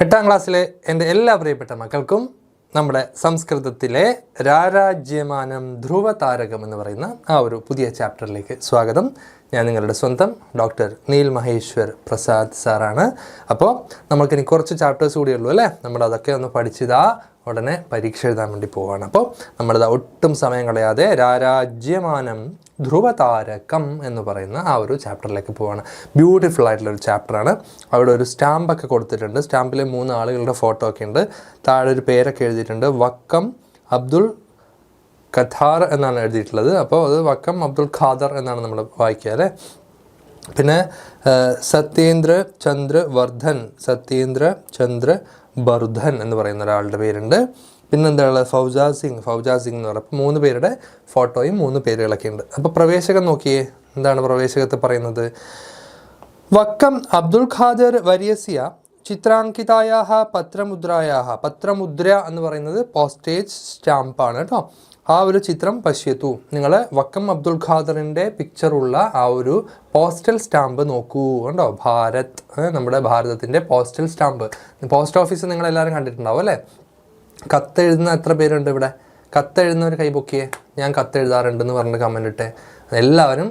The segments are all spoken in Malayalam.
8ാം ക്ലാസ്സിലെ എൻ്റെ എല്ലാ പ്രിയപ്പെട്ട മക്കൾക്കും നമ്മുടെ സംസ്കൃതത്തിലെ രാരാജ്യമാനം ധ്രുവതാരകം എന്ന് പറയുന്ന ആ ഒരു പുതിയ ചാപ്റ്ററിലേക്ക് സ്വാഗതം. ഞാൻ നിങ്ങളുടെ സ്വന്തം ഡോക്ടർ നീൽ മഹേശ്വർ പ്രസാദ് സാറാണ്. അപ്പോൾ നമുക്കിനി കുറച്ച് ചാപ്റ്റേഴ്സ് കൂടിയുള്ളൂ അല്ലേ? നമ്മളതൊക്കെ ഒന്ന് പഠിച്ചിതാ ഉടനെ പരീക്ഷ എഴുതാൻ വേണ്ടി പോവുകയാണ്. അപ്പോൾ നമ്മളിത് ഒട്ടും സമയം കളയാതെ രാരാജ്യമാനം ധ്രുവതാരകം എന്ന് പറയുന്ന ആ ഒരു ചാപ്റ്ററിലേക്ക് പോവുകയാണ്. ബ്യൂട്ടിഫുൾ ആയിട്ടുള്ളൊരു ചാപ്റ്ററാണ്. അവിടെ ഒരു സ്റ്റാമ്പൊക്കെ കൊടുത്തിട്ടുണ്ട്. സ്റ്റാമ്പിൽ 3 ആളുകളുടെ ഫോട്ടോ ഒക്കെ ഉണ്ട്. താഴെ ഒരു പേരൊക്കെ എഴുതിയിട്ടുണ്ട്. വക്കം അബ്ദുൾ ഖാദർ എന്നാണ് എഴുതിയിട്ടുള്ളത്. അപ്പോൾ അത് വക്കം അബ്ദുൾ ഖാദർ എന്നാണ് നമ്മൾ വായിക്കുക അല്ലേ. പിന്നെ സത്യേന്ദ്ര ചന്ദ്ര ബർധൻ എന്ന് പറയുന്ന ഒരാളുടെ പേരുണ്ട്. പിന്നെന്താണ് ഫൗജാ സിംഗ് എന്ന് പറയുമ്പോൾ 3 പേരുടെ ഫോട്ടോയും 3 പേരുകളൊക്കെ ഉണ്ട്. അപ്പോൾ പ്രവേശകം നോക്കിയേ, എന്താണ് പ്രവേശകത്തെ പറയുന്നത്? വക്കം അബ്ദുൾ ഖാദർ വര്യസ്യ ചിത്രാങ്കിതായാഹ പത്രമുദ്ര എന്ന് പറയുന്നത് പോസ്റ്റേജ് സ്റ്റാമ്പാണ് കേട്ടോ. ആ ഒരു ചിത്രം പശ്യത്തു, നിങ്ങൾ വക്കം അബ്ദുൾ ഖാദറിൻ്റെ പിക്ചറുള്ള ആ ഒരു പോസ്റ്റൽ സ്റ്റാമ്പ് നോക്കൂ കണ്ടോ. ഭാരത്, നമ്മുടെ ഭാരതത്തിൻ്റെ പോസ്റ്റൽ സ്റ്റാമ്പ്. പോസ്റ്റ് ഓഫീസ് നിങ്ങളെല്ലാവരും കണ്ടിട്ടുണ്ടാവും അല്ലേ? കത്തെഴുതുന്ന എത്ര പേരുണ്ട് ഇവിടെ? കത്തെഴുതുന്നവർ കൈപൊക്കിയേ. ഞാൻ കത്തെഴുതാറുണ്ടെന്ന് പറഞ്ഞിട്ട് കമൻ്റ് ഇട്ടേ. എല്ലാവരും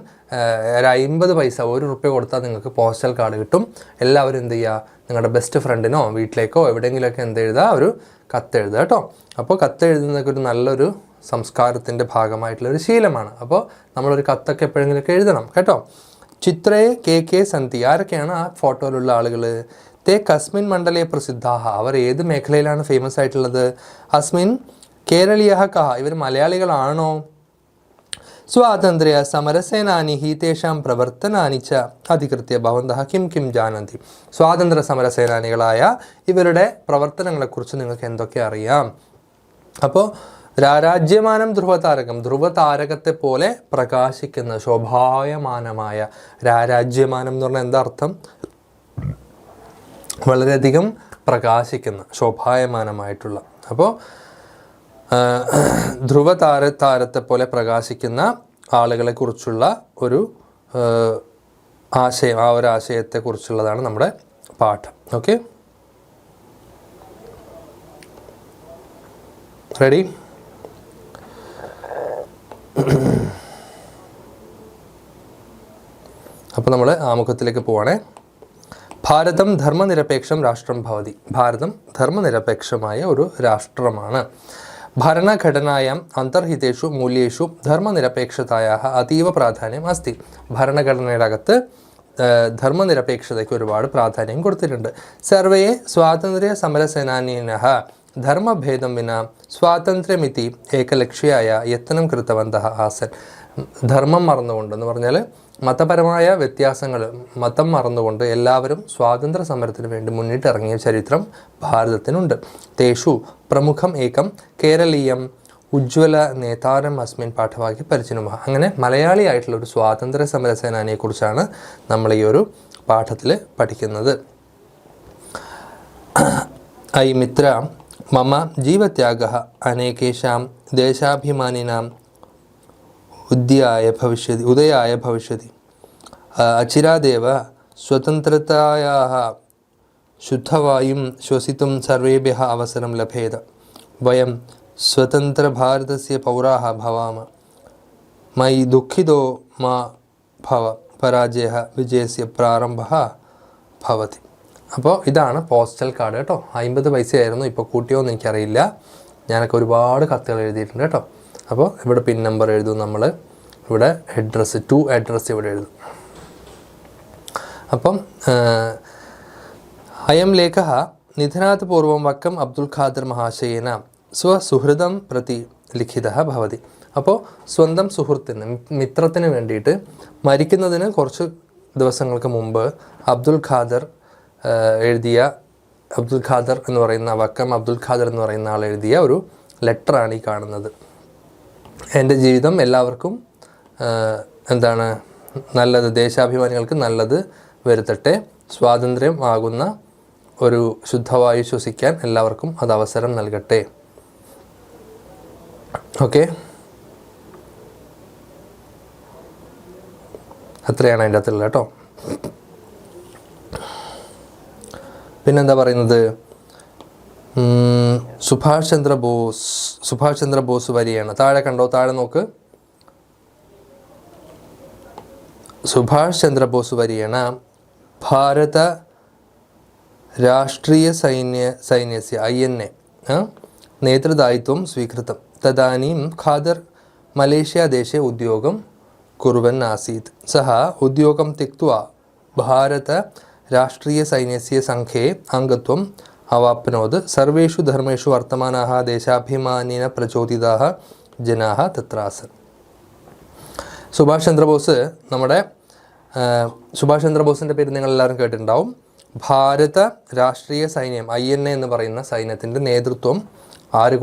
ഒരു 50 പൈസ, 1 റുപ്യ കൊടുത്താൽ നിങ്ങൾക്ക് പോസ്റ്റൽ കാർഡ് കിട്ടും. എല്ലാവരും എന്ത് ചെയ്യുക, നിങ്ങളുടെ ബെസ്റ്റ് ഫ്രണ്ടിനോ വീട്ടിലേക്കോ എവിടെയെങ്കിലുമൊക്കെ എന്ത് എഴുതുക, ഒരു കത്തെഴുതുക കേട്ടോ. അപ്പോൾ കത്തെഴുതുന്നതൊക്കെ ഒരു നല്ലൊരു സംസ്കാരത്തിൻ്റെ ഭാഗമായിട്ടുള്ളൊരു ശീലമാണ്. അപ്പോൾ നമ്മളൊരു കത്തൊക്കെ എപ്പോഴെങ്കിലുമൊക്കെ എഴുതണം കേട്ടോ. ചിത്രേ കെ സന്തി, ആരൊക്കെയാണ് ആ ഫോട്ടോയിലുള്ള ആളുകൾ? തേ കസ്മിൻ മണ്ഡലേ പ്രസിദ്ധാഹ, അവർ ഏത് മേഖലയിലാണ് ഫേമസ് ആയിട്ടുള്ളത്? അസ്മിൻ കേരളീയഹ കഹ, ഇവർ മലയാളികളാണോ? സ്വാതന്ത്ര്യ സമരസേനാനി തേഷാം പ്രവർത്തനാനി ച അധികൃത്യ ഭവന്തഃ കിം ജാനന്തി, സ്വാതന്ത്ര്യ സമരസേനാനികളായ ഇവരുടെ പ്രവർത്തനങ്ങളെക്കുറിച്ച് നിങ്ങൾക്ക് എന്തൊക്കെ അറിയാം? അപ്പോൾ രാരാജ്യമാനം ധ്രുവതാരകം, ധ്രുവതാരകത്തെ പോലെ പ്രകാശിക്കുന്ന ശോഭായമാനമായ, രാരാജ്യമാനം എന്ന് പറഞ്ഞാൽ എന്താ അർത്ഥം? വളരെയധികം പ്രകാശിക്കുന്ന, ശോഭായമാനമായിട്ടുള്ള. അപ്പോൾ ധ്രുവതാരത്തെ പോലെ പ്രകാശിക്കുന്ന ആളുകളെ കുറിച്ചുള്ള ഒരു ആശയം, ആ ഒരു ആശയത്തെക്കുറിച്ചുള്ളതാണ് നമ്മുടെ പാഠം. Okay, ready? അപ്പോൾ നമ്മൾ ആമുഖത്തിലേക്ക് പോവാണേ. ഭാരതം ധർമ്മനിരപേക്ഷം രാഷ്ട്രം ഭവതി, ഭാരതം ധർമ്മനിരപേക്ഷമായ ഒരു രാഷ്ട്രമാണ്. ഭരണഘടനായാം അന്തർഹിതേഷു മൂല്യേഷു ധർമ്മനിരപേക്ഷതായാ അതീവ പ്രാധാന്യം അസ്തി, ഭരണഘടനയുടെ അകത്ത് ധർമ്മനിരപേക്ഷതയ്ക്ക് ഒരുപാട് പ്രാധാന്യം കൊടുത്തിട്ടുണ്ട്. സർവേ സ്വാതന്ത്ര്യ സമരസേനാനിനഃ ധർമ്മഭേദം വിന സ്വാതന്ത്ര്യമിതി ഏകലക്ഷ്യായ യത്നം കൃതവന്തഃ ആസൻ, ധർമ്മം മറന്നുകൊണ്ട് എന്ന് പറഞ്ഞാൽ മതപരമായ വ്യത്യാസങ്ങൾ, മതം മറന്നുകൊണ്ട് എല്ലാവരും സ്വാതന്ത്ര്യ സമരത്തിന് വേണ്ടി മുന്നിട്ടിറങ്ങിയ ചരിത്രം ഭാരതത്തിനുണ്ട്. തേഷു പ്രമുഖം ഏകം കേരളീയം ഉജ്ജ്വല നേതാരം അസ്മിൻ പാഠവാക്യ പരിചിനുമ, അങ്ങനെ മലയാളിയായിട്ടുള്ള ഒരു സ്വാതന്ത്ര്യ സമര സേനാനിയെക്കുറിച്ചാണ് നമ്മൾ ഈ ഒരു പാഠത്തിൽ പഠിക്കുന്നത്. ഐ മിത്ര മമ ജീവത്യാഗഃ അനേകേഷാം ദേശാഭിമാനിനാം ഉദയായ ഭവിഷ്യതി അചിരാദേവ സ്വതന്ത്രതായാഃ ശുദ്ധവായും ശ്വസിതും സർവേഭ്യഃ അവസരം ലഭേത. വയം സ്വതന്ത്രഭാരതസ്യ പൗരാः ഭവാമ. മയി ദുഃഖിതോ മാ ഭവ, പരാജയഃ വിജയസ്യ പ്രാരംഭഃ ഭവതി. അപ്പോൾ ഇതാണ് പോസ്റ്റൽ കാർഡ് കേട്ടോ. 50 പൈസയായിരുന്നു, ഇപ്പോൾ കൂട്ടിയോന്ന് എനിക്കറിയില്ല. ഞാനൊക്കെ ഒരുപാട് കത്തുകൾ എഴുതിയിട്ടുണ്ട് കേട്ടോ. അപ്പോൾ ഇവിടെ പിൻ നമ്പർ എഴുതും, നമ്മൾ ഇവിടെ അഡ്രസ്സ്, 2 അഡ്രസ്സ് ഇവിടെ എഴുതും. അപ്പം അയം ലേഖഃ നിധനാത് പൂർവം വക്കം അബ്ദുൾ ഖാദർ മഹാശയേന സ്വസുഹൃദം പ്രതി ലിഖിതഃ ഭവതി. അപ്പോൾ സ്വന്തം സുഹൃത്തിന്, മിത്രത്തിന് വേണ്ടിയിട്ട് മരിക്കുന്നതിന് കുറച്ച് ദിവസങ്ങൾക്ക് മുമ്പ് അബ്ദുൾ ഖാദർ എന്ന് പറയുന്ന, വക്കം അബ്ദുൾ ഖാദർ എന്ന് പറയുന്ന ആൾ എഴുതിയ ഒരു ലെറ്ററാണ് ഈ കാണുന്നത്. എൻ്റെ ജീവിതം എല്ലാവർക്കും എന്താണ് നല്ലത്, ദേശാഭിമാനികൾക്ക് നല്ലത് വരുത്തട്ടെ, സ്വാതന്ത്ര്യം ആകുന്ന ഒരു ശുദ്ധവായു ശ്വസിക്കാൻ എല്ലാവർക്കും അത് അവസരം നൽകട്ടെ. ഓക്കെ, അത്രയാണ് അതിൻ്റെ അകത്തുള്ളത് കേട്ടോ. പിന്നെന്താ പറയുന്നത്? സുഭാഷ് ചന്ദ്ര ബോസ് വരികയാണ്. താഴെ കണ്ടോ, താഴെ നോക്ക്. സുഭാഷ് ചന്ദ്ര ബോസ് വരികയാണ്. ഭാരത രാഷ്ട്രീയ സൈന്യസ്യ INA നേതൃദായിത്വം സ്വീകൃതം. തദാനീം ഖാദർ മലേഷ്യാദേശേ ഉദ്യോഗം കുർവൻ ആസീത്. സഹ ഉദ്യോഗം त्यक्त्वा ഭാരത രാഷ്ട്രീയ സൈന്യസ്യ സംഘേ അംഗത്വം അവാപ്നോത്. സർവേഷു ധർമ്മേഷു വർത്തമാനാः ദേശാഭിമാനിന പ്രചോദിതാः ജനാः തത്രാസൻ. സുഭാഷ് ചന്ദ്രബോസ്, നമ്മുടെ സുഭാഷ് ചന്ദ്രബോസിൻ്റെ പേര് നിങ്ങളെല്ലാവരും കേട്ടിട്ടുണ്ടാവും. ഭാരത രാഷ്ട്രീയ സൈന്യം INA എന്ന് പറയുന്ന സൈന്യത്തിൻ്റെ നേതൃത്വം ആര്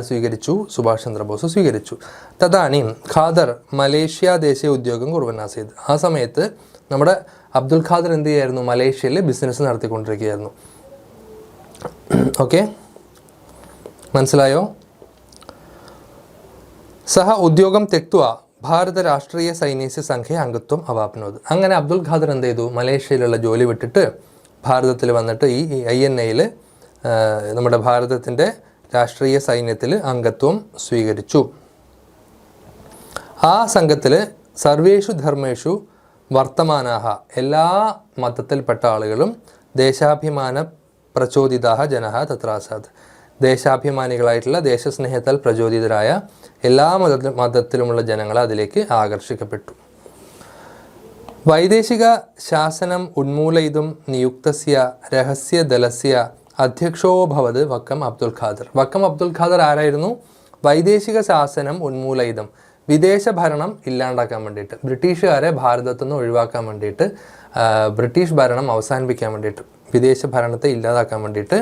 സ്വീകരിച്ചു? സുഭാഷ് ചന്ദ്രബോസ് സ്വീകരിച്ചു. തദാനീം ഖാദർ മലേഷ്യാദേശീയ ഉദ്യോഗം കുർവൻ ആസീത്. ആ സമയത്ത് നമ്മുടെ അബ്ദുൽ ഖാദർ എന്ത് ചെയ്യായിരുന്നു? മലേഷ്യയിൽ ബിസിനസ് നടത്തിക്കൊണ്ടിരിക്കുകയായിരുന്നു. ഓക്കെ, മനസ്സിലായോ? സഹ ഉദ്യോഗം त्यक्त्वा ഭാരത രാഷ്ട്രീയ സൈന്യസ്യ സംഘേ അംഗത്വം അവാപ്നോത്. അങ്ങനെ അബ്ദുൽ ഖാദർ എന്ത് ചെയ്തു? മലേഷ്യയിലുള്ള ജോലി വിട്ടിട്ട് ഭാരതത്തിൽ വന്നിട്ട് ഈ INA-യിൽ നമ്മുടെ ഭാരതത്തിൻ്റെ രാഷ്ട്രീയ സൈന്യത്തിൽ അംഗത്വം സ്വീകരിച്ചു. ആ സംഘത്തിൽ സർവേഷു ധർമ്മേഷു വർത്തമാനാഹ എല്ലാ മതത്തിൽപ്പെട്ട ആളുകളും ദേശാഭിമാന പ്രചോദിതാഹ ജനഃ തത്രാസാദ്. ദേശാഭിമാനികളായിട്ടുള്ള ദേശസ്നേഹത്താൽ പ്രചോദിതരായ എല്ലാ മതത്തിലുമുള്ള ജനങ്ങൾ അതിലേക്ക് ആകർഷിക്കപ്പെട്ടു. വൈദേശിക ശാസനം ഉന്മൂലയിതും നിയുക്തസ്യ രഹസ്യദലസ്യ അധ്യക്ഷോ ഭവത് വക്കം അബ്ദുൽ ഖാദർ. വക്കം അബ്ദുൽ ഖാദർ ആരായിരുന്നു? വൈദേശിക ശാസനം ഉന്മൂലയിതും, വിദേശ ഭരണം ഇല്ലാണ്ടാക്കാൻ വേണ്ടിയിട്ട്, ബ്രിട്ടീഷുകാരെ ഭാരതത്തിൽ നിന്ന് ഒഴിവാക്കാൻ വേണ്ടിയിട്ട്, ബ്രിട്ടീഷ് ഭരണം അവസാനിപ്പിക്കാൻ വേണ്ടിയിട്ട്, വിദേശ ഭരണത്തെ ഇല്ലാതാക്കാൻ വേണ്ടിയിട്ട്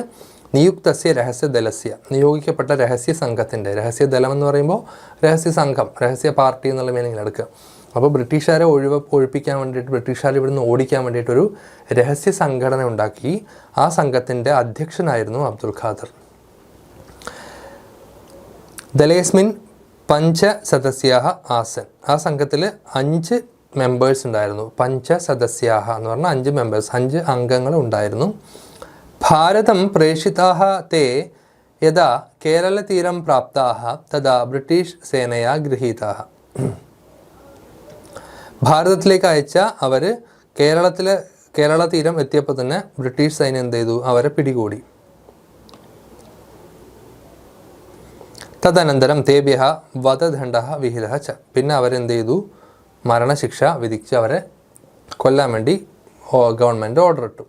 നിയുക്തസ്യ രഹസ്യദലസ്യ നിയോഗിക്കപ്പെട്ട രഹസ്യ സംഘത്തിൻ്റെ, രഹസ്യദലം എന്ന് പറയുമ്പോൾ രഹസ്യ സംഘം, രഹസ്യ പാർട്ടി എന്നുള്ള മീനിങ്ങിൽ എടുക്കുക. അപ്പോൾ ബ്രിട്ടീഷുകാരെ ഒഴിപ്പിക്കാൻ വേണ്ടിയിട്ട്, ബ്രിട്ടീഷുകാരെ ഇവിടുന്ന് ഓടിക്കാൻ വേണ്ടിയിട്ടൊരു രഹസ്യ സംഘടന ഉണ്ടാക്കി. ആ സംഘത്തിൻ്റെ അധ്യക്ഷനായിരുന്നു അബ്ദുൽ ഖാദർ. ദലേസ്മിൻ പഞ്ചസദസ്യാഹ ആസൻ. ആ സംഘത്തിൽ 5 മെമ്പേഴ്സ് ഉണ്ടായിരുന്നു. പഞ്ചസദസ്യാഹ എന്ന് പറഞ്ഞാൽ 5 മെമ്പേഴ്സ്, 5 അംഗങ്ങൾ ഉണ്ടായിരുന്നു. ഭാരതം പ്രേഷിതാഹ തേ യഥാ കേരളതീരം പ്രാപ്താഹ തഥാ ബ്രിട്ടീഷ് സേനയാ ഗൃഹീതാഹ. ഭാരതത്തിലേക്ക് അയച്ച അവർ കേരള തീരം എത്തിയപ്പോൾ തന്നെ ബ്രിട്ടീഷ് സൈന്യം എന്ത് ചെയ്തു? അവരെ പിടികൂടി. തദനന്തരം തേഭ്യഃ വധദണ്ഡഃ വിഹിതഃ ച. പിന്നെ അവരെന്ത് ചെയ്തു? മരണശിക്ഷ വിധിച്ച് അവരെ കൊല്ലാൻ വേണ്ടി ഗവൺമെൻറ് ഓർഡർ ഇട്ടു.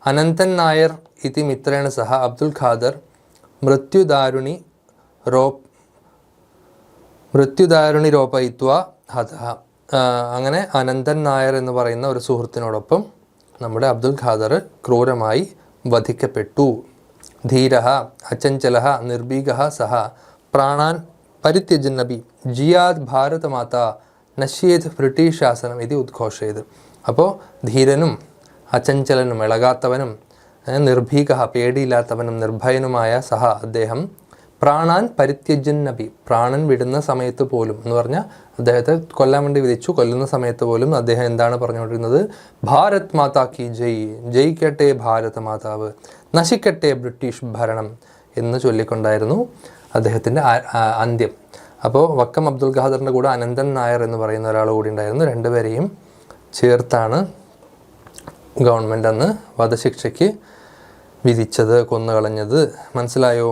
അനന്തൻ നായർ ഇതി മിത്രേണ സഹ അബ്ദുൽ ഖാദർ മൃത്യുദാരുണി രോപയിത്വ ഹതഃ. അങ്ങനെ അനന്തൻ നായർ എന്ന് പറയുന്ന ഒരു സുഹൃത്തിനോടൊപ്പം നമ്മുടെ അബ്ദുൽ ഖാദർ ക്രൂരമായി വധിക്കപ്പെട്ടു. ധീരഃ അചഞ്ചലഃ നിർഭീകഃ സഹ പ്രാണാൻ പരിത്യജന്നപി ജിയാദ് ഭാരതമാത നശ്യേത് ബ്രിട്ടീഷ് ശാസനം ഇത് ഉദ്ഘോഷയത്. അപ്പോൾ ധീരനും അചഞ്ചലനും ഇളകാത്തവനും നിർഭീകഃ പേടിയില്ലാത്തവനും നിർഭയനുമായ സഹ അദ്ദേഹം പ്രാണാൻ പരിത്യജന്നപി പ്രാണൻ വിടുന്ന സമയത്ത് പോലും എന്ന് പറഞ്ഞാൽ അദ്ദേഹത്തെ കൊല്ലാൻ വേണ്ടി വിധിച്ചു. കൊല്ലുന്ന സമയത്ത് പോലും അദ്ദേഹം എന്താണ് പറഞ്ഞുകൊണ്ടിരുന്നത്? ഭാരത് മാതാ കി ജയ്, ജയിക്കട്ടെ ഭാരത മാതാവ്, നശിക്കട്ടെ ബ്രിട്ടീഷ് ഭരണം എന്ന് ചൊല്ലിക്കൊണ്ടായിരുന്നു അദ്ദേഹത്തിൻ്റെ അന്ത്യം. അപ്പോൾ വക്കം അബ്ദുൽ ഖാദറിൻ്റെ കൂടെ അനന്തൻ നായർ എന്ന് പറയുന്ന ഒരാൾ കൂടി ഉണ്ടായിരുന്നു. രണ്ടുപേരെയും ചേർത്താണ് ഗവൺമെൻറ് അന്ന് വധശിക്ഷയ്ക്ക് വിധിച്ചത്, കൊന്നുകളഞ്ഞത്. മനസ്സിലായോ?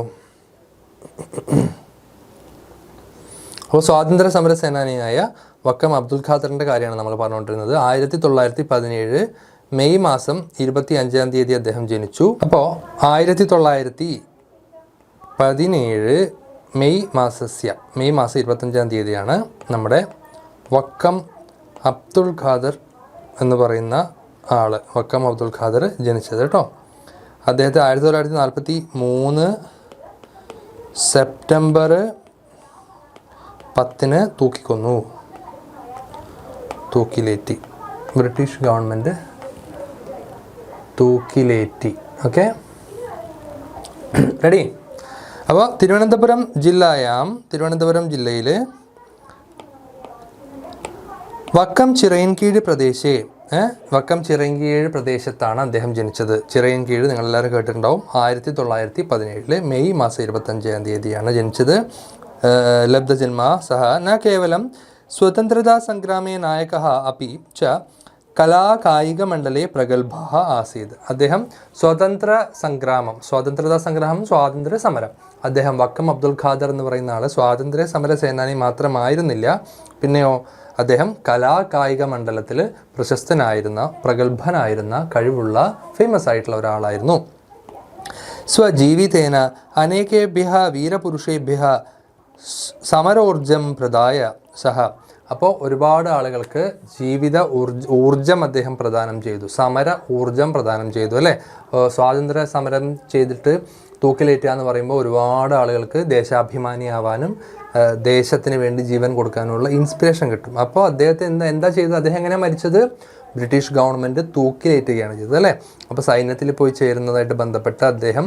അപ്പോൾ സ്വാതന്ത്ര്യ സമര സേനാനിയായ വക്കം അബ്ദുൽ ഖാദറിൻ്റെ കാര്യമാണ് നമ്മൾ പറഞ്ഞുകൊണ്ടിരുന്നത്. 1917 മെയ് മാസം 25-ാം തീയതി അദ്ദേഹം ജനിച്ചു. അപ്പോൾ 1917 മെയ് മാസം 25-ാം തീയതിയാണ് നമ്മുടെ വക്കം അബ്ദുൽ ഖാദർ എന്ന് പറയുന്ന ആൾ, വക്കം അബ്ദുൽ ഖാദർ ജനിച്ചത് കേട്ടോ. അദ്ദേഹത്തെ 1943 സെപ്റ്റംബർ 10 തൂക്കിക്കൊന്നു, തൂക്കിലേറ്റി. ബ്രിട്ടീഷ് ഗവൺമെൻറ് തൂക്കിലേറ്റി. Okay, ready? അപ്പോൾ തിരുവനന്തപുരം ജില്ലയിൽ വക്കം ചിറയൻകീഴ് പ്രദേശേ വക്കം ചിറയൻകീഴ് പ്രദേശത്താണ് അദ്ദേഹം ജനിച്ചത്. ചിറയൻകീഴ് നിങ്ങളെല്ലാവരും കേട്ടിട്ടുണ്ടാവും. 1917 മെയ് മാസം 25 തീയതിയാണ് ജനിച്ചത്. ലബ്ധജന്മ സഹ ന കേവലം സ്വതന്ത്രതാ സംഗ്രാമേ നായകഃ അപി ച കലാകായികമണ്ഡലേ പ്രഗത്ഭഃ ആസീത്. അദ്ദേഹം സ്വാതന്ത്ര്യ സമരം, അദ്ദേഹം വക്കം അബ്ദുൽ ഖാദർ എന്ന് പറയുന്ന ആൾ സ്വാതന്ത്ര്യ സമര സേനാനി മാത്രമായിരുന്നില്ല, പിന്നെയോ അദ്ദേഹം കലാകായിക മണ്ഡലത്തിൽ പ്രശസ്തനായിരുന്ന, പ്രഗത്ഭനായിരുന്ന, കഴിവുള്ള, ഫേമസ് ആയിട്ടുള്ള ഒരാളായിരുന്നു. സ്വജീവിതേന അനേകേഭ്യഃ വീരപുരുഷേഭ്യഃ സമരോർജം പ്രദായ സഹ. അപ്പോൾ ഒരുപാട് ആളുകൾക്ക് ജീവിത ഊർജം അദ്ദേഹം പ്രദാനം ചെയ്തു, സമര ഊർജം പ്രദാനം ചെയ്തു അല്ലേ. സ്വാതന്ത്ര്യ സമരം ചെയ്തിട്ട് തൂക്കിലേറ്റുക എന്ന് പറയുമ്പോൾ ഒരുപാട് ആളുകൾക്ക് ദേശാഭിമാനിയാവാനും ദേശത്തിന് വേണ്ടി ജീവൻ കൊടുക്കാനുള്ള ഇൻസ്പിറേഷൻ കിട്ടും. അപ്പോൾ അദ്ദേഹത്തെ എന്താ ചെയ്തത്? അദ്ദേഹം എങ്ങനെ മരിച്ചത്? ബ്രിട്ടീഷ് ഗവൺമെൻറ് തൂക്കിലേറ്റുകയാണ് ചെയ്തത് അല്ലേ. അപ്പോൾ സൈന്യത്തിൽ പോയി ചേരുന്നതായിട്ട് ബന്ധപ്പെട്ട് അദ്ദേഹം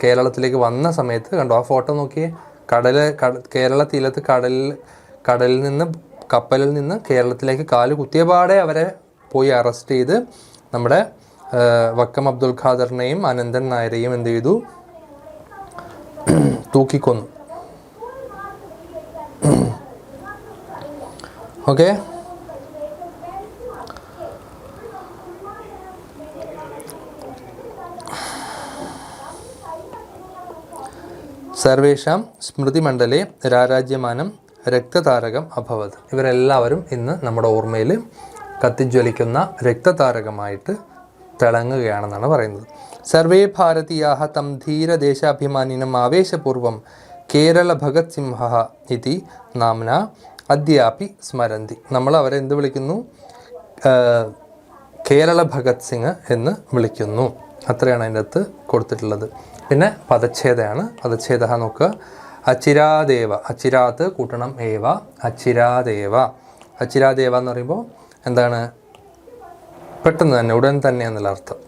കേരളത്തിലേക്ക് വന്ന സമയത്ത് കണ്ടോ, ആ ഫോട്ടോ നോക്കിയേ, കേരള തീരത്ത് കടലിൽ നിന്ന്, കപ്പലിൽ നിന്ന് കേരളത്തിലേക്ക് കാല് കുത്തിയപാടെ അവരെ പോയി അറസ്റ്റ് ചെയ്ത് നമ്മുടെ വക്കം അബ്ദുൽ ഖാദറിനെയും അനന്തൻ നായരെയും എന്ത് ചെയ്തു? തൂക്കിക്കൊന്നു. ഓക്കെ, സർവേഷാം സ്മൃതിമണ്ഡലേ രാരാജ്യമാനം രക്തതാരകം അഭവത്. ഇവരെല്ലാവരും ഇന്ന് നമ്മുടെ ഓർമ്മയിൽ കത്തിജ്വലിക്കുന്ന രക്തതാരകമായിട്ട് തിളങ്ങുകയാണെന്നാണ് പറയുന്നത്. സർവേ ഭാരതീയാഹ തം ധീരദേശാഭിമാനിനം ആവേശപൂർവം കേരള ഭഗത് സിംഹ ഇതി നാംന അദ്യാപി സ്മരന്തി. നമ്മൾ അവരെ എന്ത് വിളിക്കുന്നു? കേരള ഭഗത് സിംഗ് എന്ന് വിളിക്കുന്നു. അത്രയാണ് അതിൻ്റെ അകത്ത് കൊടുത്തിട്ടുള്ളത്. പിന്നെ പദച്ഛേദമാണ്. പദച്ഛേദ നോക്കുക. അച്ചിരാദേവ, അച്ചിരാത്ത് കൂട്ടണം ഏവ, അച്ചിരാദേവ. അച്ചിരാദേവ എന്ന് പറയുമ്പോൾ എന്താണ്? പെട്ടെന്ന് തന്നെ, ഉടൻ തന്നെ എന്നുള്ള അർത്ഥം.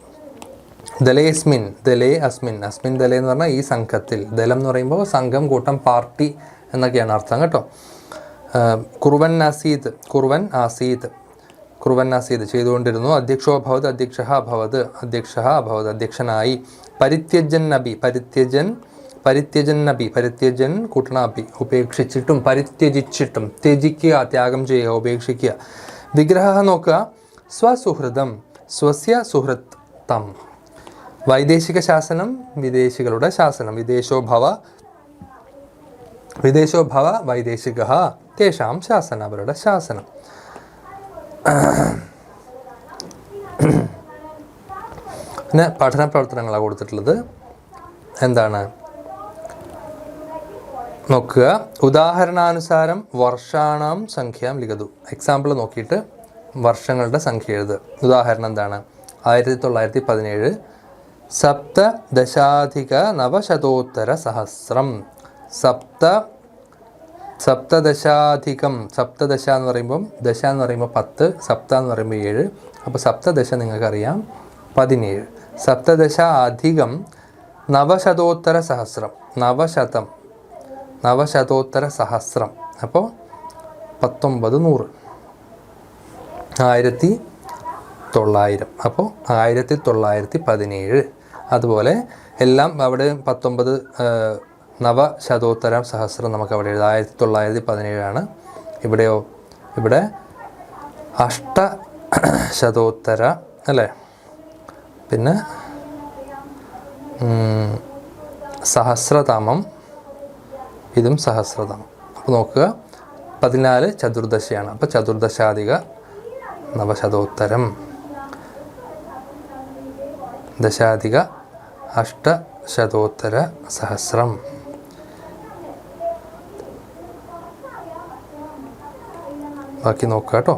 ദലേസ്മിൻ, ദലേ അസ്മിൻ, അസ്മിൻ ദലേ എന്ന് പറഞ്ഞാൽ ഈ സംഘത്തിൽ. ദലം എന്ന് പറയുമ്പോൾ സംഘം, കൂട്ടം, പാർട്ടി എന്നൊക്കെയാണ് അർത്ഥം കേട്ടോ. കുറുവൻ ആസീത്, കുറുവൻ ആസീത്, കുറുവൻ ആസീത് ചെയ്തുകൊണ്ടിരുന്നു. അധ്യക്ഷോ അഭവത്, അധ്യക്ഷ അഭവത്, അധ്യക്ഷ അഭവത്, അധ്യക്ഷനായി. പരിത്യജൻ നബി, പരിത്യജൻ നബി, പരിത്യജൻ കൂട്ടണ അബി, ഉപേക്ഷിച്ചിട്ടും, പരിത്യജിച്ചിട്ടും, ത്യജിക്കുക, ത്യാഗം ചെയ്യുക, ഉപേക്ഷിക്കുക. വിഗ്രഹ നോക്കുക. സ്വസുഹൃതം, സ്വസ്യ സുഹൃത്തം. വൈദേശിക ശാസനം, വിദേശികളുടെ ശാസനം. വിദേശോ ഭവ വൈദേശിക തേഷാം ശാസന, അവരുടെ ശാസനം. പിന്നെ പഠന പ്രവർത്തനങ്ങളാണ് കൊടുത്തിട്ടുള്ളത്. എന്താണ് നോക്കുക. ഉദാഹരണാനുസാരം വർഷാണാം സംഖ്യാം ലിഖതു. എക്സാമ്പിൾ നോക്കിയിട്ട് വർഷങ്ങളുടെ സംഖ്യ എഴുതുക. ഉദാഹരണം എന്താണ്? 1917 സപ്തദശാധിക നവശതോത്തര സഹസ്രം. സപ്തദശാധികം, സപ്തദശ എന്ന് പറയുമ്പം, ദശ എന്ന് പറയുമ്പോൾ 10, സപ്ത എന്ന് പറയുമ്പോൾ 7. അപ്പോൾ സപ്തദശ നിങ്ങൾക്കറിയാം 17. സപ്തദശ അധികം നവശതോത്തര സഹസ്രം, നവശതോത്തര സഹസ്രം. അപ്പോൾ 1900, 1900. അപ്പോൾ 1917. അതുപോലെ എല്ലാം അവിടെ 19 നവശതോത്തരം സഹസ്രം നമുക്ക് അവിടെ എഴുതാം. 1917 ഇവിടെയോ? ഇവിടെ അഷ്ടശതോത്തര അല്ലേ. പിന്നെ സഹസ്രതമം, ഇതും സഹസ്രതമം. അപ്പോൾ നോക്കുക, 14 ചതുർദശയാണ്. അപ്പോൾ ചതുർദശാധിക നവശതോത്തരം, ദശാധിക അഷ്ടശതോത്തര സഹസ്രം. ബാക്കി നോക്കുക കേട്ടോ.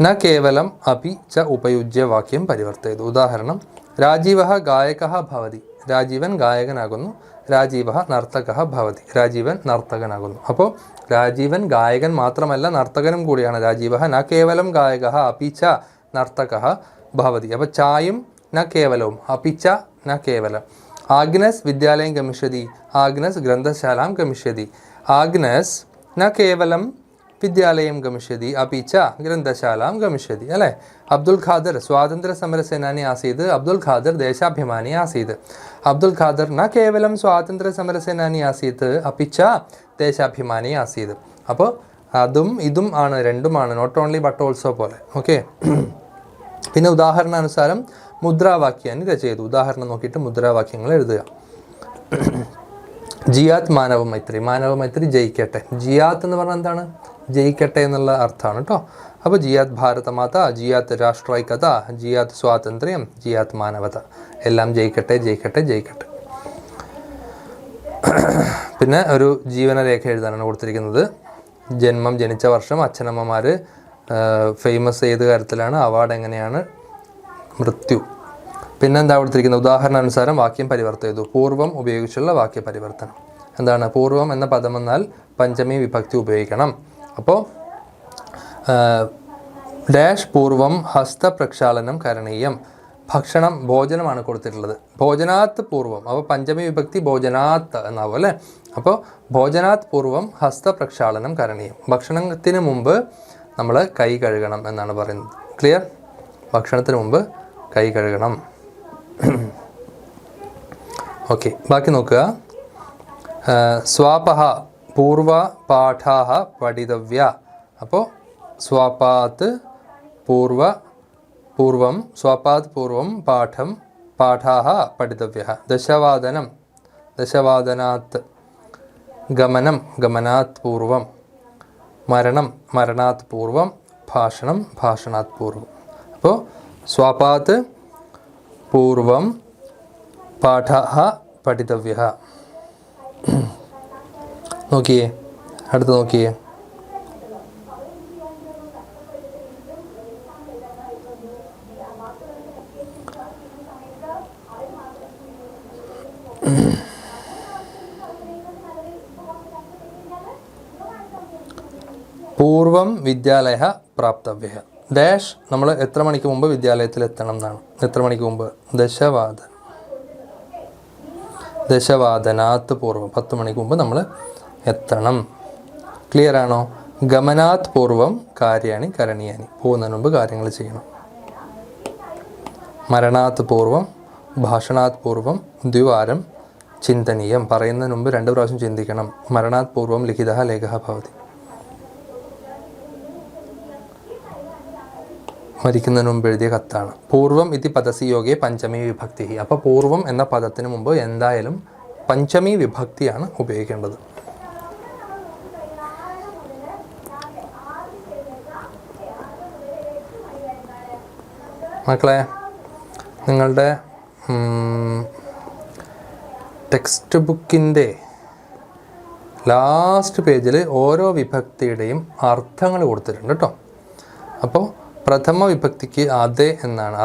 ന കേവലം അപി ച ഉപയുജ്യ വാക്യം പരിവർത്തയത്. ഉദാഹരണം, രാജീവ ഗായക ഭവതി. രാജീവൻ ഗായകനാകുന്നു. രാജീവ നർത്തക ഭവതി. രാജീവൻ നർത്തകനാകുന്നു. അപ്പോൾ രാജീവൻ ഗായകൻ മാത്രമല്ല, നർത്തകനും കൂടിയാണ്. രാജീവ ന കേവലം ഗായക അപി ച നർത്തക ഭവതി. അപ്പോൾ ചായും ന കേവലവും, അപി ച ന കേവലം. ആഗ്നസ് വിദ്യാലയം ഗമിഷ്യതി. ആഗ്നസ് ഗ്രന്ഥശാലാം ഗമിഷ്യതി. ആഗ്നസ് ന കേവലം വിദ്യാലയം ഗമിഷ്യതി അപി ച ഗ്രന്ഥശാലാം ഗമിഷ്യതി അല്ലേ. അബ്ദുൽ ഖാദർ സ്വാതന്ത്ര്യ സമര സേനാനി ആസീത്. അബ്ദുൽ ഖാദർ ദേശാഭിമാനി ആസീത്. അബ്ദുൽ ഖാദർ ന കേവലം സ്വാതന്ത്ര്യ സമര സേനാനി ആസീത് അപ്പിച്ച ദേശാഭിമാനി ആസീത്. അപ്പോൾ അതും ഇതും ആണ്, രണ്ടുമാണ്, നോട്ട് ഓൺലി ബട്ട് ഓൾസോ പോലെ. ഓക്കെ. പിന്നെ ഉദാഹരണാനുസാരം മുദ്രാവാക്യാన్ని രചയിതു. ഉദാഹരണം നോക്കിയിട്ട് മുദ്രാവാക്യങ്ങൾ എഴുതുക. ജിയാത്ത് മാനവ മൈത്രി. മാനവ മൈത്രി ജയിക്കട്ടെ. ജിയാത്ത് എന്ന് പറഞ്ഞാൽ എന്താണ്? ജയിക്കട്ടെ എന്നുള്ള അർത്ഥമാണ് കേട്ടോ. അപ്പോൾ ജിയാത്ത് ഭാരതമാത, ജിയാത്ത് രാഷ്ട്രീയത, ജിയാത്ത് സ്വാതന്ത്ര്യം, ജിയാത്ത് മാനവത, എല്ലാം ജയിക്കട്ടെ ജയിക്കട്ടെ ജയിക്കട്ടെ. പിന്നെ ഒരു ജീവനരേഖ എഴുതാനാണ് കൊടുത്തിരിക്കുന്നത്. ജന്മം, ജനിച്ച വർഷം, അച്ഛനമ്മമാർ, ഫേമസ് ഏത് കാര്യത്തിലാണ്, അവാർഡ് എങ്ങനെയാണ്, മൃത്യു. പിന്നെ എന്താ കൊടുത്തിരിക്കുന്നത്? ഉദാഹരണാനുസാരം വാക്യം പരിവർത്തനം ചെയ്തു. പൂർവം ഉപയോഗിച്ചുള്ള വാക്യ പരിവർത്തനം എന്താണ്? പൂർവം എന്ന പദം എന്നാൽ പഞ്ചമി വിഭക്തി ഉപയോഗിക്കണം. അപ്പോൾ ഡാഷ് പൂർവം ഹസ്തപ്രക്ഷാളനം കരണീയം. ഭക്ഷണം, ഭോജനമാണ് കൊടുത്തിട്ടുള്ളത്. ഭോജനാത്ത് പൂർവം, അപ്പോൾ പഞ്ചമി വിഭക്തി ഭോജനാത്ത് എന്നാവും അല്ലേ. അപ്പോൾ ഭോജനാത്ത് പൂർവം ഹസ്തപ്രക്ഷാളനം കരണീയം. ഭക്ഷണത്തിന് മുമ്പ് നമ്മൾ കൈ കഴുകണം എന്നാണ് പറയുന്നത്. ക്ലിയർ? ഭക്ഷണത്തിന് മുമ്പ് കൈ കഴുകണം. ഓക്കെ, ബാക്കി നോക്കുക. സ്വാപഹ പൂർവ പാഠാഹ പഠിതവ്യ. അപ്പോൾ സ്വാപാത്ത് പൂർവം സ്വാപാത് പൂർവം പാഠം പാഠാഹ പഠിതവ്യ. ദശവാദനം ദശവാദനാത്ത്. ഗമനം ഗമനാത് പൂർവം. മരണം മരണാത് പൂർവം. ഭാഷണം ഭാഷണാത് പൂർവം. അപ്പോൾ സ്വാപാത് പൂർവം പാഠഃ പഠിതവ്യഃ. നോക്കിയേ, അടുത്ത് നോക്കിയേ. പൂർവം വിദ്യാലയ പ്രാപ്തവ്യ. ഡാഷ് നമ്മൾ എത്ര മണിക്ക് മുമ്പ് വിദ്യാലയത്തിൽ എത്തണം എന്നാണ്. എത്ര മണിക്ക് മുമ്പ്? ദശവാദനാത്ത് പൂർവം, 10 മണിക്ക് മുമ്പ് നമ്മൾ എത്തണം. ക്ലിയർ ആണോ? ഗമനാത് പൂർവം കാര്യാണി കരണീയാനി. പോകുന്നതിന് മുമ്പ് കാര്യങ്ങൾ ചെയ്യണം. മരണാത് പൂർവം ഭാഷണാത് പൂർവം ദ്വിവാരം ചിന്തനീയം. പറയുന്നതിന് മുമ്പ് 2 പ്രാവശ്യം ചിന്തിക്കണം. മരണാത് പൂർവം ലിഖിതഃ ലേഖഃ ഭവതി. മരിക്കുന്നതിന് മുമ്പ് എഴുതിയ കത്താണ്. പൂർവം ഇതി പദസി യോഗേ പഞ്ചമി വിഭക്തി. അപ്പോൾ പൂർവം എന്ന പദത്തിന് മുമ്പ് എന്തായാലും പഞ്ചമി വിഭക്തിയാണ് ഉപയോഗിക്കേണ്ടത്. മക്കളെ, നിങ്ങളുടെ ടെക്സ്റ്റ് ബുക്കിൻ്റെ ലാസ്റ്റ് പേജിൽ ഓരോ വിഭക്തിയുടെയും അർത്ഥങ്ങൾ കൊടുത്തിട്ടുണ്ട് കേട്ടോ. അപ്പോൾ പ്രഥമ വിഭക്തിക്ക് അതെ എന്നാണ്.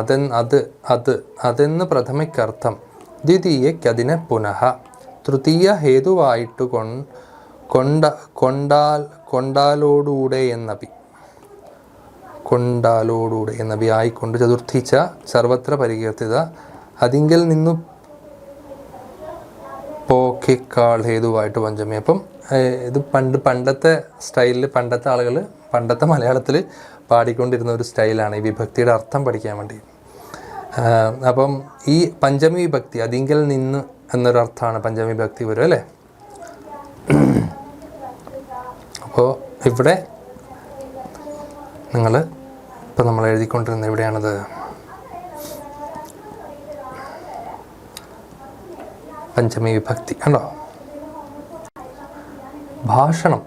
അതെന്ന് പ്രഥമയ്ക്കർത്ഥം. ദ്വിതീയയ്ക്ക് അതിനെ പുനഃ. തൃതീയ ഹേതുവായിട്ട് കൊണ്ടാലോടൂടെ എന്നപി ആയിക്കൊണ്ട്. ചതുർത്ഥിച്ച സർവത്ര പരികീർത്തിത. അതിങ്കിൽ നിന്നു പോക്കേക്കാൾ ഹേതുവായിട്ട് പഞ്ചമി. അപ്പം ഇത് പണ്ടത്തെ സ്റ്റൈലിൽ പണ്ടത്തെ ആളുകൾ പണ്ടത്തെ മലയാളത്തിൽ പാടിക്കൊണ്ടിരുന്ന ഒരു സ്റ്റൈലാണ് ഈ വിഭക്തിയുടെ അർത്ഥം പഠിക്കാൻ വേണ്ടി. അപ്പം ഈ പഞ്ചമി വിഭക്തി അതിങ്കൽ നിന്ന് എന്നൊരർത്ഥമാണ് പഞ്ചമി വിഭക്തി വരും അല്ലേ. അപ്പോൾ ഇവിടെ ഇപ്പം നമ്മൾ എഴുതിക്കൊണ്ടിരുന്നത് എവിടെയാണത്? പഞ്ചമി വിഭക്തി കണ്ടോ? ഭാഷണം,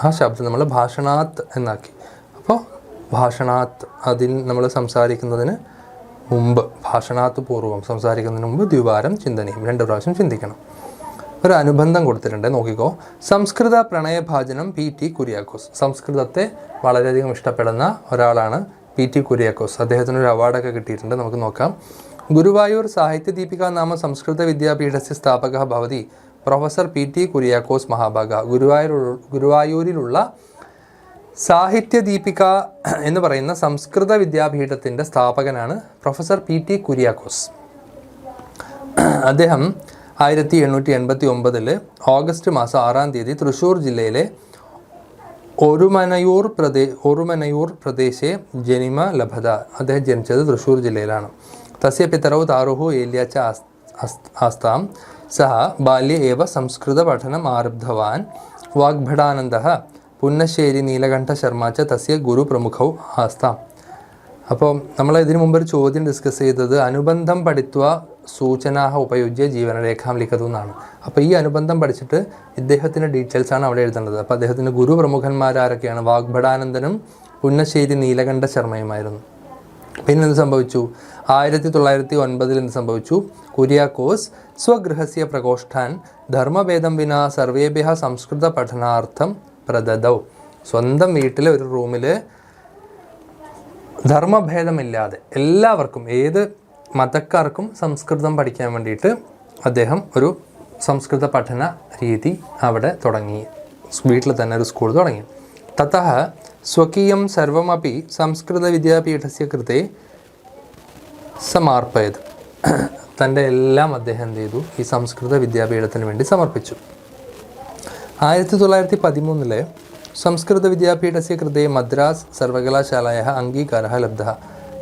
ആ ശബ്ദം നമ്മൾ ഭാഷണാത്ത് എന്നാക്കി. അപ്പോൾ ഭാഷണാത്ത് അതിൽ നമ്മൾ സംസാരിക്കുന്നതിന് മുമ്പ്, ഭാഷണാത്ത് പൂർവം സംസാരിക്കുന്നതിന് മുമ്പ് ദ്വിവാരം ചിന്തനീയം, 2 പ്രാവശ്യം ചിന്തിക്കണം. ഒരു അനുബന്ധം കൊടുത്തിട്ടുണ്ട്, നോക്കിക്കോ. സംസ്കൃത പ്രണയഭാജനം P.T. കുര്യാക്കോസ്. സംസ്കൃതത്തെ വളരെയധികം ഇഷ്ടപ്പെടുന്ന ഒരാളാണ് P.T. കുര്യാക്കോസ്. അദ്ദേഹത്തിനൊരു അവാർഡൊക്കെ കിട്ടിയിട്ടുണ്ട്, നമുക്ക് നോക്കാം. ഗുരുവായൂർ സാഹിത്യ ദീപിക നാമ സംസ്കൃത വിദ്യാപീഠസ്യ സ്ഥാപക ഭവതി പ്രൊഫസർ P.T. കുര്യാക്കോസ് മഹാഭാഗ. ഗുരുവായൂരിലുള്ള സാഹിത്യ ദീപിക എന്ന് പറയുന്ന സംസ്കൃത വിദ്യാപീഠത്തിൻ്റെ സ്ഥാപകനാണ് പ്രൊഫസർ P.T. കുര്യാക്കോസ്. അദ്ദേഹം 1889 ഓഗസ്റ്റ് മാസം 6 തൃശ്ശൂർ ജില്ലയിലെ ഒറുമനയൂർ പ്രദേശേ ജനിമ ലഭത. അദ്ദേഹം ജനിച്ചത് തൃശ്ശൂർ ജില്ലയിലാണ്. തസ്യ പിതരൗ താറുഹു ഏല്യാച്ച ആസ്താം. സഹ ബാല്യേ ഏവ സംസ്കൃത പഠനം ആരബ്ധവാൻ. വാഗ്ഭടാനന്ദഃ പുന്നശ്ശേരി നീലകണ്ഠ ശർമ്മ ച തസ്യ ഗുരു പ്രമുഖൗ ആസ്താം. അപ്പോൾ നമ്മൾ ഇതിനു മുമ്പ് ഒരു ചോദ്യം ഡിസ്കസ് ചെയ്തത് അനുബന്ധം പഠിത്വ സൂചനാഹ ഉപയുജ്യ ജീവനരേഖാം ലിഖതു എന്നാണ്. അപ്പോൾ ഈ അനുബന്ധം പഠിച്ചിട്ട് ഇദ്ദേഹത്തിൻ്റെ ഡീറ്റെയിൽസാണ് അവിടെ എഴുതേണ്ടത്. അപ്പോൾ അദ്ദേഹത്തിൻ്റെ ഗുരു പ്രമുഖന്മാരാരൊക്കെയാണ്? വാഗ്ഭടാനന്ദനും പുന്നശ്ശേരി നീലകണ്ഠ ശർമ്മയുമായിരുന്നു. പിന്നെ എന്ത് സംഭവിച്ചു? 1909 എന്ത് സംഭവിച്ചു? കുര്യാക്കോസ് സ്വഗൃഹസ്യ പ്രകോഷ്ഠാൻ ധർമ്മഭേദം വിനാ സർവേഭ്യഃ സംസ്കൃത പഠനാർത്ഥം പ്രദദൗ. സ്വന്തം വീട്ടിലെ ഒരു റൂമിൽ ധർമ്മഭേദമില്ലാതെ എല്ലാവർക്കും, ഏത് മതക്കാർക്കും സംസ്കൃതം പഠിക്കാൻ വേണ്ടിയിട്ട് അദ്ദേഹം ഒരു സംസ്കൃത പഠന രീതി അവിടെ തുടങ്ങി. വീട്ടിൽ തന്നെ ഒരു സ്കൂൾ തുടങ്ങി. തതഃ സ്വകീയം സർവമപി സംസ്കൃത വിദ്യാപീഠസ്യ കൃതേ സമർപ്പയത്. തൻ്റെ എല്ലാം അദ്ദേഹം എന്ത് ചെയ്തു? ഈ സംസ്കൃത വിദ്യാപീഠത്തിന് വേണ്ടി സമർപ്പിച്ചു. 1913 സംസ്കൃത വിദ്യാപീഠസ്യ കൃതേ മദ്രാസ് സർവകലാശാലായ അംഗീകാരः ലബ്ധः.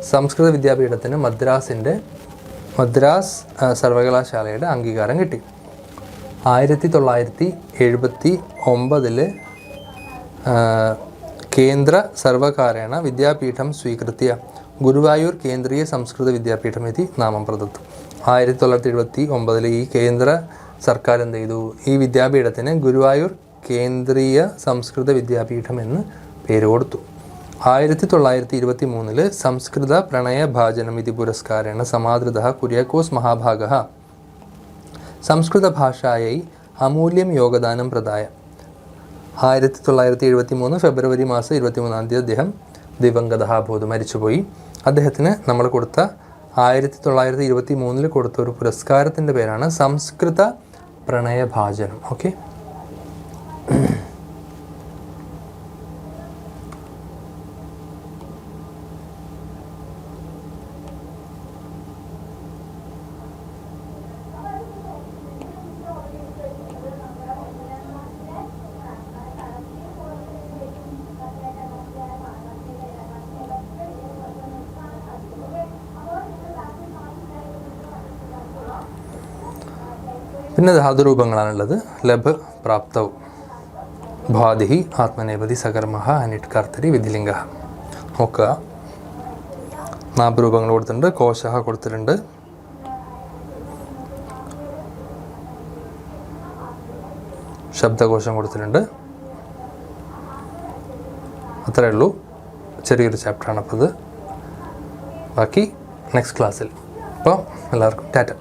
സംസ്കൃത വിദ്യാപീഠത്തിന് മദ്രാസ് സർവകലാശാലയുടെ അംഗീകാരം കിട്ടി. 1979 കേന്ദ്ര സർവകാരേണ വിദ്യാപീഠം സ്വീകൃത്യ ഗുരുവായൂർ കേന്ദ്രീയ സംസ്കൃത വിദ്യാപീഠം ഇതി നാമം പ്രദത്തു. 1979 ഈ കേന്ദ്ര സർക്കാർ എന്ത് ചെയ്തു? ഈ വിദ്യാപീഠത്തിന് ഗുരുവായൂർ കേന്ദ്രീയ സംസ്കൃത വിദ്യാപീഠം എന്ന് പേര് കൊടുത്തു. 1923 സംസ്കൃത പ്രണയഭാജനം ഇതി പുരസ്കാരേണ സമാദൃതഃ കുര്യാക്കോസ് മഹാഭാഗഃ സംസ്കൃതഭാഷായൈ അമൂല്യം യോഗദാനം പ്രദായ. 1973 ഫെബ്രുവരി മാസം 23 അദ്ദേഹം ദിവംഗതഃ അഭൂത്, മരിച്ചുപോയി. അദ്ദേഹത്തിന് നമ്മൾ കൊടുത്ത 1923 കൊടുത്ത ഒരു പുരസ്കാരത്തിൻ്റെ പേരാണ് സംസ്കൃത പ്രണയഭാജനം. ഓക്കെ, പിന്നെ ധാതുരൂപങ്ങളാണുള്ളത്. ലഭ് പ്രാപ്തൗ ഭാതി ആത്മനേപതി സകർമ്മ അനിട്ട് കർത്തരി വിധിലിംഗ. നോക്കുക, 4 രൂപങ്ങൾ കൊടുത്തിട്ടുണ്ട്. കോശഃ കൊടുത്തിട്ടുണ്ട്. ശബ്ദകോശം കൊടുത്തിട്ടുണ്ട്. അത്രയേ ഉള്ളൂ. ചെറിയൊരു ചാപ്റ്ററാണ് അപ്പോൾ അത്. ബാക്കി നെക്സ്റ്റ് ക്ലാസ്സിൽ. അപ്പോൾ എല്ലാവർക്കും ടാറ്റ.